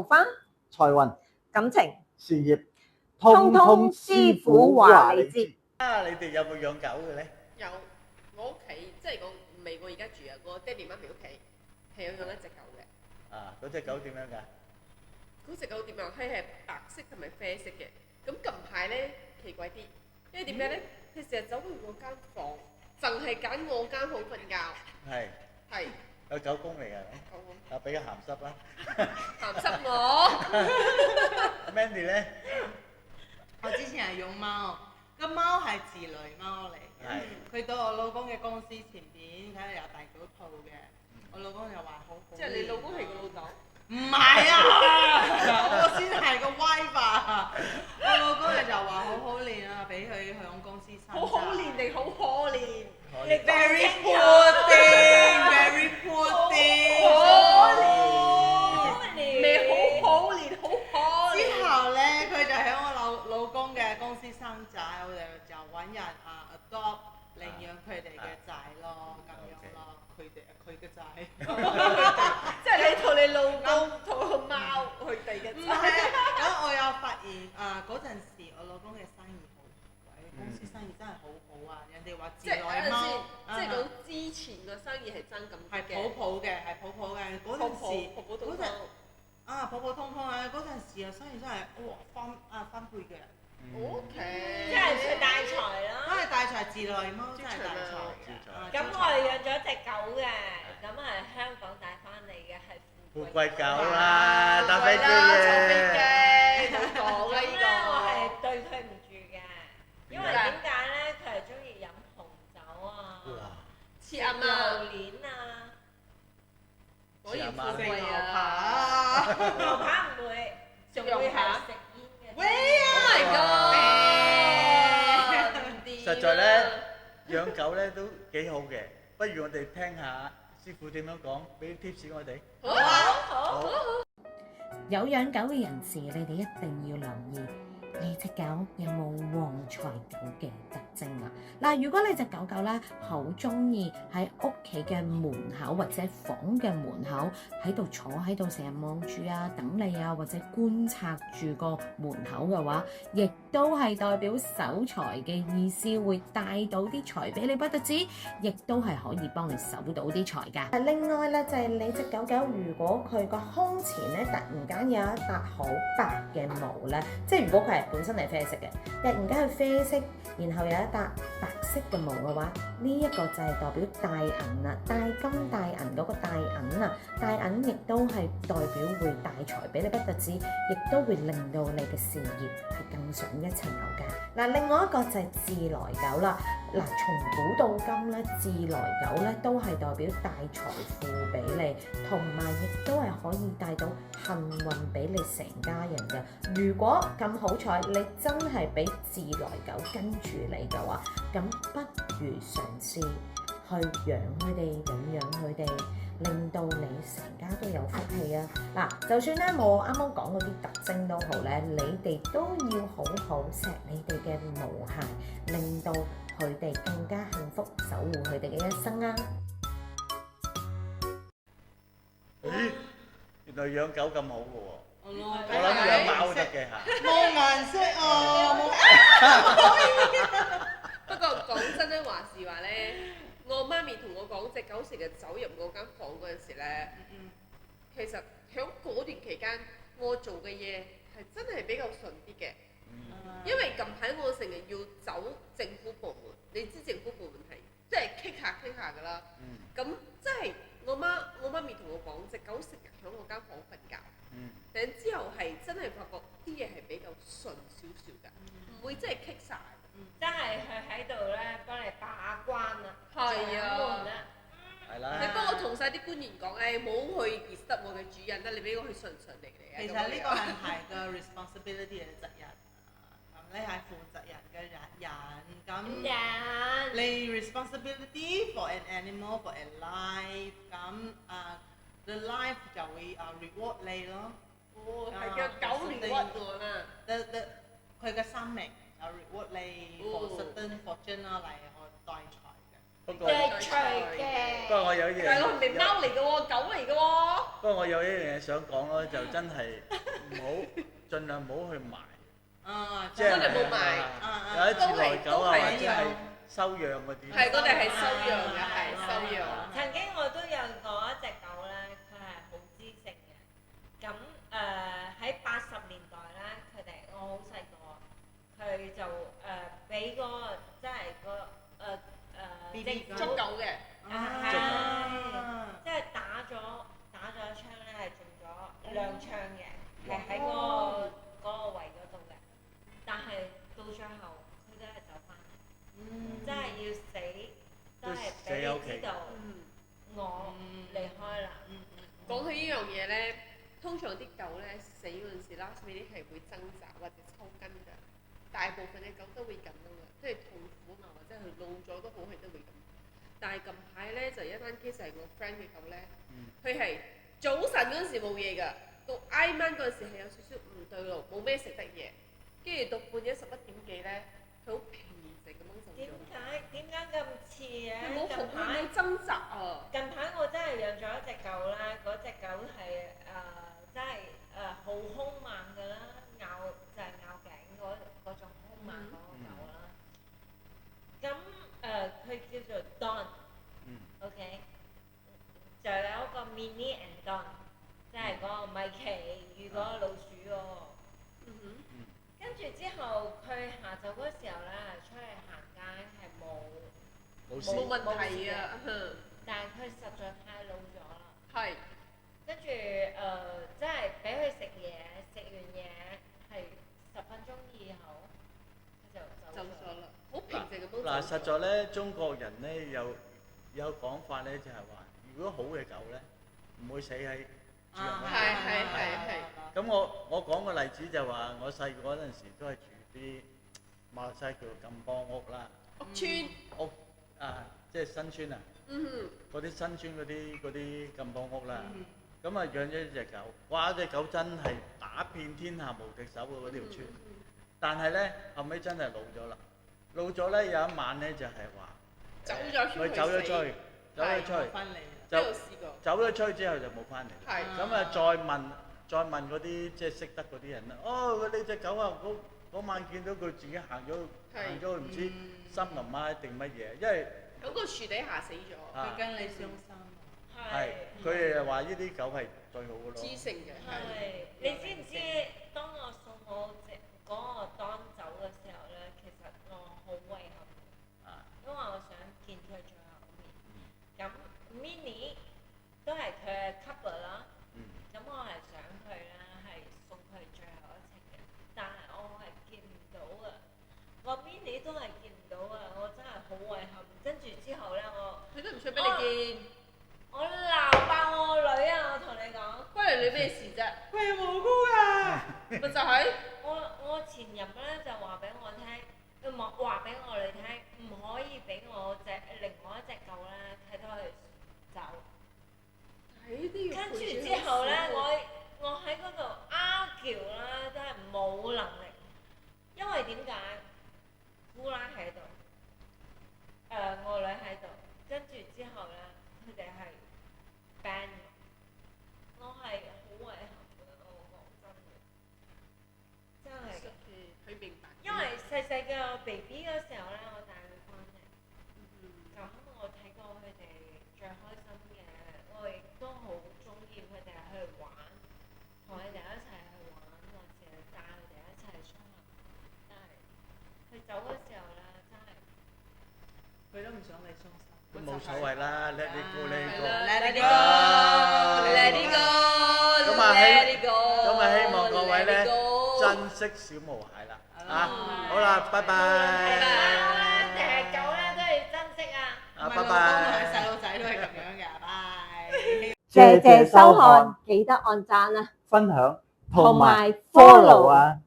花、財運、感情，事業，通通師傅話你知。你哋有冇養狗嘅咧？有，我屋企即係唔係我而家住啊，我爹哋媽咪屋企係有養一隻狗嘅。啊，嗰隻狗點樣㗎？嗰隻狗點啊？佢係白色同埋啡色嘅。咁近排咧奇怪啲，因為點解咧？佢成日走去我間房，淨係揀我間房瞓覺。係。有狗公嚟㗎。狗公。啊，俾個鹹濕啦。鹹濕我。Mandy 咧？我之前係養貓，個貓係自類貓嚟嘅。佢到我老公嘅公司前邊，睇到有大狗套嘅。我老公就話好好。即係你老公係個老豆？唔係啊，我先係個 wife 啊！我老公就話好好練啊，俾佢響公司生。好好練定好可憐？Very poor thing，very poor thing。可憐，未好可憐，好可憐。之後咧，佢就喺我老公嘅公司生仔，我哋就揾人adopt 領養佢哋嘅仔咯，咁樣咯，佢嘅仔。即係你同你老公同個貓佢哋嘅仔。唔係，咁我有發現嗰陣時，我老公嘅生意好鬼，公司生意真係好好啊！人哋話自來貓，即係講之前個生意係爭咁係普普嘅，係普普嘅嗰陣時，普通普普通通啊！嗰陣時啊，生意真係哇翻倍嘅。O K，即係佢大財啦。真係大財，自來貓真係大財嘅。咁我哋養咗隻狗嘅，咁係香港帶翻嚟嘅，係富貴狗啦，搭飛機坐飛嘅。機，冇講啦呢個。我係對佢唔住嘅，因為點解咧？佢係中意飲紅酒啊，似阿媽榴蓮啊，果然富食牛貴啊！扒，牛扒唔會，仲會係食煙嘅。喂啊 Oh my god！實在咧，養狗咧都幾好嘅，不如我哋聽下師傅點樣講，俾啲 tips 我哋。好啊，好。有養狗嘅人士，你哋一定要留意你隻狗有冇旺財狗嘅特徵啊！嗱，如果你隻狗狗咧好中意喺屋企嘅門口或者房嘅門口喺度坐喺度成日望住啊等你啊，或者觀察住個門口嘅話，亦都係代表守財嘅意思，會帶到啲財俾你不得止，亦都係可以幫你守到啲財㗎。另外咧就係你隻狗狗，如果佢個胸前咧突然間有一笪好白嘅毛咧，即係如果佢係本身係啡色嘅，突然間係啡色，然後有一笪白色嘅毛嘅話，呢一個就係代表大銀啦，大金大銀嗰個大銀啊，大銀亦都係代表會大財俾你不特止，亦都會令到你嘅事業係更上一層樓㗎。嗱，另外一個就係自來狗啦。嗱，從古到今咧，自來狗咧都係代表大財富俾你，同埋亦都係可以帶到幸運俾你成家人嘅。如果咁好彩，你真係俾自來狗跟住你嘅話，咁不如嘗試去養佢哋，領養佢哋，令到你成家都有福氣啊！嗱，就算咧我啱啱講嗰啲特徵都好咧，你哋都要好好錫你哋嘅毛孩，令到佢哋更加幸福，守護佢哋嘅一生啊！咦，原來養狗咁好嘅喎！我諗養貓都得嘅嚇。冇顏色啊！不過講真咧，話時話咧，我媽咪同我講，隻狗成日走入我間房嗰陣時咧，其實喺嗰段期間，我做嘅嘢係真係比較順啲嘅。因為近排我成日要走政府部門，你知政府部門係即係傾下㗎啦。咁即係我媽咪同我講，隻狗成日喺我間房瞓覺。但之後係真係發覺啲嘢係比較順少少㗎，唔會真係棘晒。真係佢喺度咧幫你把關啊，係啊。係啦。你幫我同晒啲官員講，冇去 disturb 我嘅主人啦，你俾我去順利嚟啊。其實呢個係個 responsibility 嘅責任，你係負責任嘅人，咁你 responsibility for an animal for a life， 咁the life 就會reward 你咯。哦，係嘅，狗 reward 我啦。佢嘅生命reward 你 for certain fortune 啦，嚟我代財嘅。不過嘅。不過我有嘢。但係我唔係貓嚟嘅喎，狗嚟嘅喎。不過過我有一樣嘢想講咯，就真係唔好，盡量唔好去賣。即係我哋冇賣有一次內疚啊，都係或者係收養嗰啲。係我哋係收養嘅，係收養。曾經我都有過一隻狗咧，佢係好知性嘅。咁喺80年代咧，佢哋我好細個，佢就俾個即係捉狗嘅，即係打咗一槍咧，係中咗2槍嘅，係喺嗰個位嗰度嘅。但係到最後，佢都係走翻嚟，真係要死都係俾你知道，我離開啦。講起呢樣嘢咧，通常啲狗咧死嗰陣時，last minute 係會掙扎或者抽筋㗎。大部分嘅狗都會咁樣嘅，即係痛苦啊，或者佢老咗都好，係都會咁。但係近排咧就一單 case 係我 friend 嘅狗咧，佢係早晨嗰陣時冇嘢㗎，到挨晚嗰陣時係有少少唔對路，冇咩食得嘢，跟住到半夜11點幾咧，佢好平靜咁樣走咗。點解咁似嘅？佢冇掙扎啊！近排我真係養咗一隻狗啦，嗰隻狗係真係好兇猛㗎啦，咬頸嗰種兇猛嗰個狗啦。咁佢叫做 Don，OK，就有一個 Mini and Don，即係嗰個米奇與嗰個老鼠喎。跟住之後，佢下晝嗰時候咧出去行街係冇問題啊，但係佢實在太老咗啦。係。跟住即係俾佢食嘢，食完嘢係10分鐘以後，佢就走咗啦。好平靜咁。嗱，實在咧，中國人咧有講法咧，就係話，如果好嘅狗咧，唔會死喺主人嗰度。係。咁我講個例子就話，我細個嗰陣時都係住啲馬來西亞叫做金邦屋啦。屋村。即係新村啊。嗰啲新村嗰啲金邦屋啦。咁啊養咗一隻狗，哇！隻狗真係打遍天下無敵手嘅嗰條村。但係咧後尾真係老咗啦。老咗咧有一晚咧就係話，佢走咗出去，走咗出去之後就冇翻嚟。咁啊再問嗰啲即係識得嗰啲人啦。哦，呢隻狗啊，嗰晚見到佢自己行咗去唔知森林啊定乜嘢，因為喺個樹底下死咗。佢跟你傷心。係，佢哋話呢啲狗係最好嘅咯。知性嘅。係，你知唔知當我送我隻嗰個當走嘅時候咧，其實我好遺憾，因為我想見佢最後一面。咁 Mini 都係佢嘅 couple 啦，咁我係想佢咧係送佢最後一程嘅，但係我係見唔到啊，個 Mini 都係見唔到啊，我真係好遺憾。跟住之後咧，佢都唔想俾你見。我鬧爆我女啊！我同你講，關你咩事啫？佢有無辜㗎。咪就係我前任咧就話俾我聽，話俾我女聽，唔可以俾我另外一隻狗咧睇到佢走。跟住之後咧，我喺嗰度argue啦，真係冇能力，因為點解？姑奶喺度，我女喺度，跟住之後咧，佢哋係 ban 我係好遺憾嘅，我講真係，佢明白。因為細個 BB 嗰時候咧，我帶佢翻嚟，咁我睇過佢哋最開心嘅，我亦都好中意佢哋去玩，同佢哋一齊去玩，或者帶佢哋一齊出行，但係佢走嘅時候咧，真係佢都唔想你傷心。都冇所謂啦，let it go，let it go。咁啊希望各位咧珍惜小毛孩啦，好啦，拜拜。狗咧都要珍惜啊！拜拜。細路仔都係咁樣嘅，拜。謝謝收看，記得按讚啊，分享同埋 follow 啊！